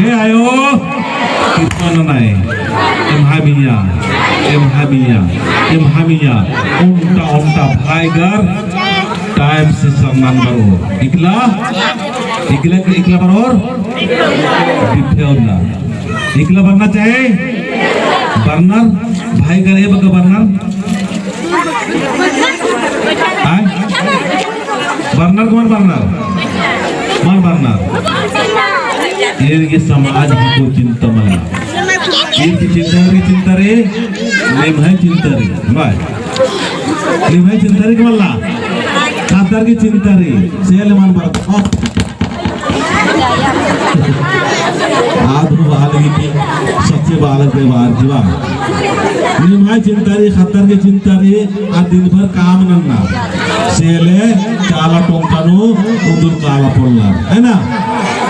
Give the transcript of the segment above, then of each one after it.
Oke, ayo kita nanai. Emhamiya. Unta Tiger time से सम्मान करो. इकला बरोर. इकला बनना चाहे. बर्नर भाई कर ये बका बर्नर. बर्नर कौन बर्नर? मान बर्नर. ये समाज को चिंता मला. ये चिंता रे. लेमहाय चिंता रे. बाय. लेमहाय चिंता रे कमला. खातर की चिंता रे. सेल मान बरत. आज बालगी की सबसे बालक पे बाहर जीवा. लेमहाय चिंता रे. खातर की चिंता रे. आज दिन भर काम नन्ना. सेले चाला टोंकानु उधर काला पोलना. है ना?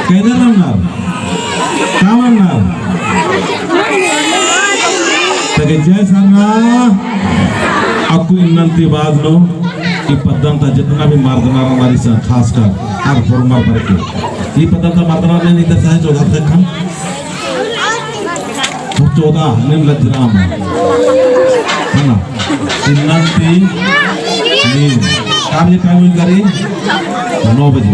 कहना नन्ना. काम नन्ना. तके जय सरना aku nanti बात लो कि पद्धंता जितना भी मर्दना हमारी सा खासकर हर फॉर्मा पर के ये पद्धंता मर्दना ने नहीं दर्शाया 14 तक हम 14 निम लज्जराम है ना nanti नीम काम ये टाइमिंग करें 9 बजे.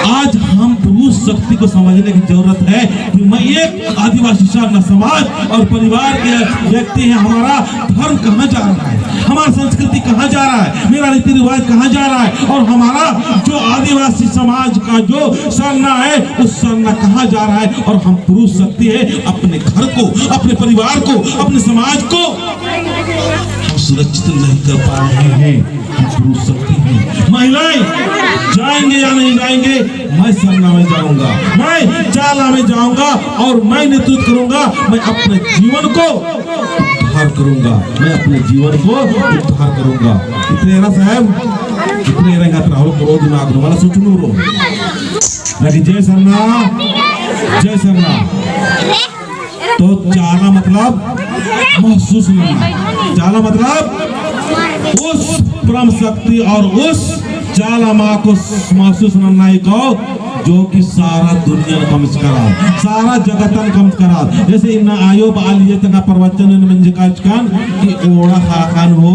आज हम पुरुष शक्ति को समझने की जरूरत है कि मैं एक आदिवासी समाज और परिवार के व्यक्ति हैं. हमारा धर्म कहाँ जा रहा है, हमारा संस्कृति कहाँ जा रहा है, मेरा रीति रिवाज कहाँ जा रहा है और हमारा जो आदिवासी समाज का जो सरना है उस सरना कहाँ जा रहा है. और हम पुरुष शक्ति है अपने घर को, अपने परिवार को, अपने समाज को हम सुरक्षित नहीं कर पा रहे हैं. हम पुरुष शक्ति हैं. महिलाएं जाएंगे या नहीं जाएंगे, मैं सरना में जाऊंगा, मैं चाला में जाऊंगा और मैं नेतृत्व करूंगा. मैं अपने जीवन को उद्धार करूंगा. मैं अपने जीवन को उद्धार करूंगा. इतने ना साहब, इतने रहेगा राहुल को दिमाग वाला सोचनू रो. लेकिन जय सरना तो चाला मतलब महसूस नहीं. चाला मतलब उस परम शक्ति और उस चाला माँ को महसूस नहीं को जो कि सारा दुनिया कम करा, सारा जगतन कम करा. जैसे इन आयो बालिये तना प्रवचन म्हणजे काय कान कि ओळा हाकान हो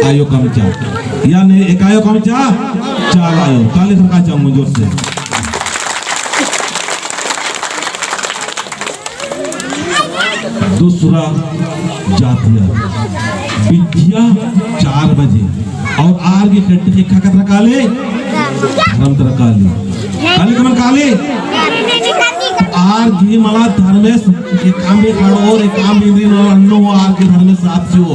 आयो कमचा यानी एक आयो कमचा चाला आयो ताली सरका चाहूँ जोर से. दूसरा जातिया विद्या 4 बजे और आर की खट्टी की खकत रकाले धर्म तरकाले काले कमल काले आर की मला धर्मेश एक काम भी खड़ो और एक काम भी दिन और अन्नो आर के धर्मेश साथ से हो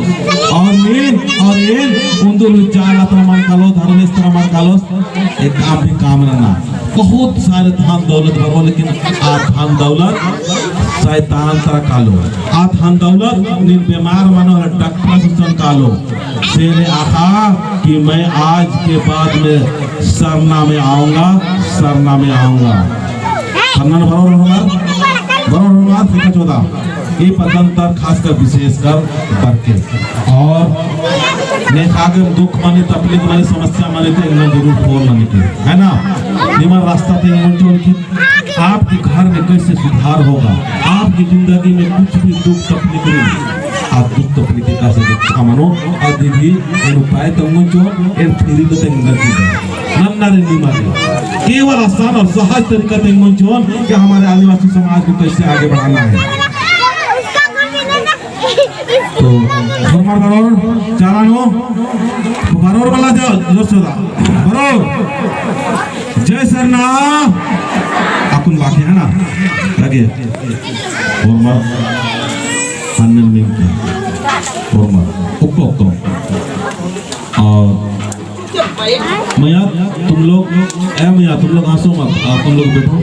और मीन और इन उन्दुल विचार प्रमाण कालो धर्मेश प्रमाण कालो एक काम भी काम रहना. बहुत सारे धन दौलत बरो लेकिन आ धन दौलत शैतान तरह कालो. आ धन दौलत निन बीमार मनो डॉक्टर सुसन कालो. सेने आखा कि मैं आज के बाद में सरना में आऊंगा. सरना बरोबर फिर 14 ये पदंतर खासकर विशेषकर करके और नेखागे दुख माने तकलीफ माने समस्या माने तो इन्हें जरूर फोन माने के है ना. निमन रास्ता ते मुंचोल की आपके घर में कैसे सुधार होगा. आपकी जिंदगी में कुछ भी दुख तकलीफ नहीं, आप दुख तकलीफ का से मानो और दीदी इन उपाय तो मुंचोल इन फिरी तो तेंगी नन्ना रे निमाने केवल आसान और सहज तरीका ते मुंचोल कि हमारे आदिवासी समाज को कैसे आगे बढ़ाना है. तो फरमान बरोर चालानो बरोर वाला जाओ जोशोदा बरोर जय सरना अकुन बाकी है ना लगे फरमान अन्नन में फरमान उक्को और मैया तुम लोग हंसो मत. तुम लोग बैठो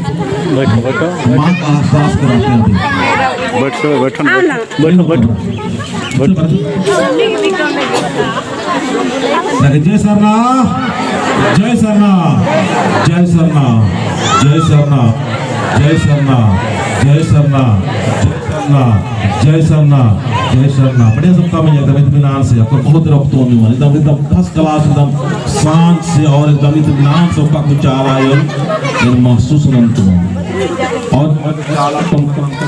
माँ का एहसास कराते हैं. बैठो जय सरना जय सरना जय सरना जय सरना जय सरना जय सरना जय सरना जय सरना. बढ़िया सबका में एकदम इत्मीनान से आपको बहुत रफ्तों में एकदम फर्स्ट क्लास एकदम शांत से और एकदम इत्मीनान से आपका कुछ आ रहा है महसूस नहीं. और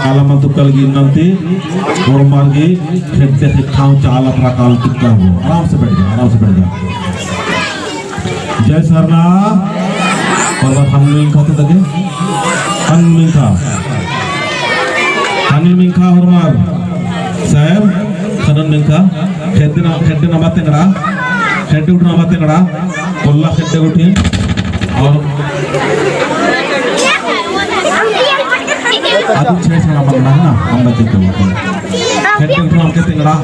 आलम तो कल की नंती और मार्गे खेलते खाऊं चाला प्रकाल टिक्का हो आराम से बैठ जा आराम से बैठ जा जय सरना और हनमिंग खाते लगे हनमिंग खा और मार साहब खनन मिंग खा खेते ना बातें करा खेते उठना बातें करा कोल्ला खेते उठी और आदमी छह से ना बनना है ना हम बच्चे को खेते उठना हम कहते करा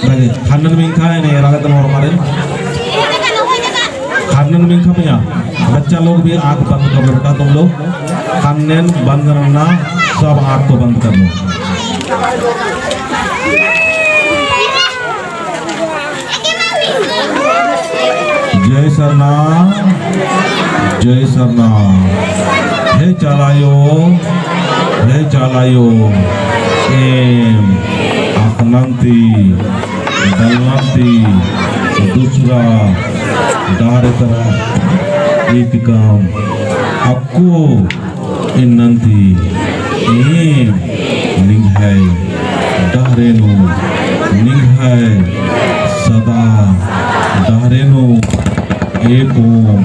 लगे खनन मिंग खा है नहीं रागत ना और मारे खनन मिंग खा भैया बच्चा लोग भी आँख बंद कर लो बेटा तुम लोग खनन बंद करना सब आँख को बंद कर लो जय सरना हे चालायो एम आखनंती दलनंती दूसरा दारे तरह एक काम अक्को इन्नंती एम निंग है दारेनु निंग है सदा दारेनु एक ओम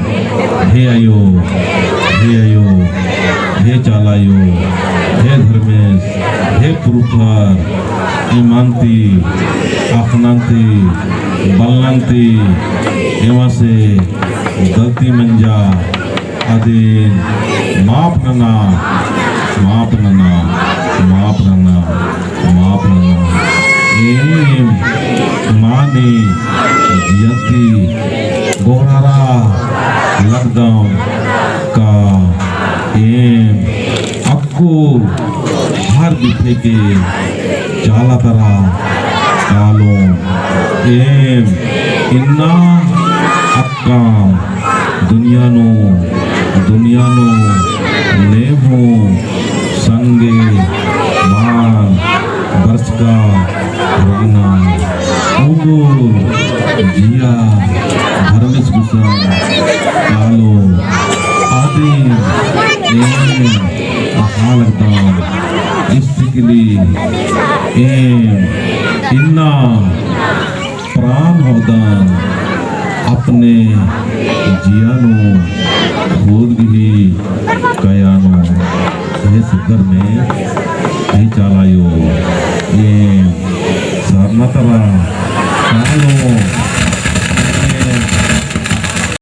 हे आयो हे चालायो हे धर्मेश हे पुरुषर ईमानती आखनंती बलनंती एवं से गलती मंजा अधीन माफ नना एम मानी जियंती गोहरारा लकदम का एम अक्को हर दिखे के चाला तरा कालो एम इन्ना अक्काम दुनियानो नेमो संगे मान बरस का रगना उगुर जिया धर्मेश गुसन कालो आदि हालकदाम इस्तिकली इन्ना प्राण अवदान अपने जियानो खुद भी कयानो हे सिद्धर में हे चालायो ये सरना तरा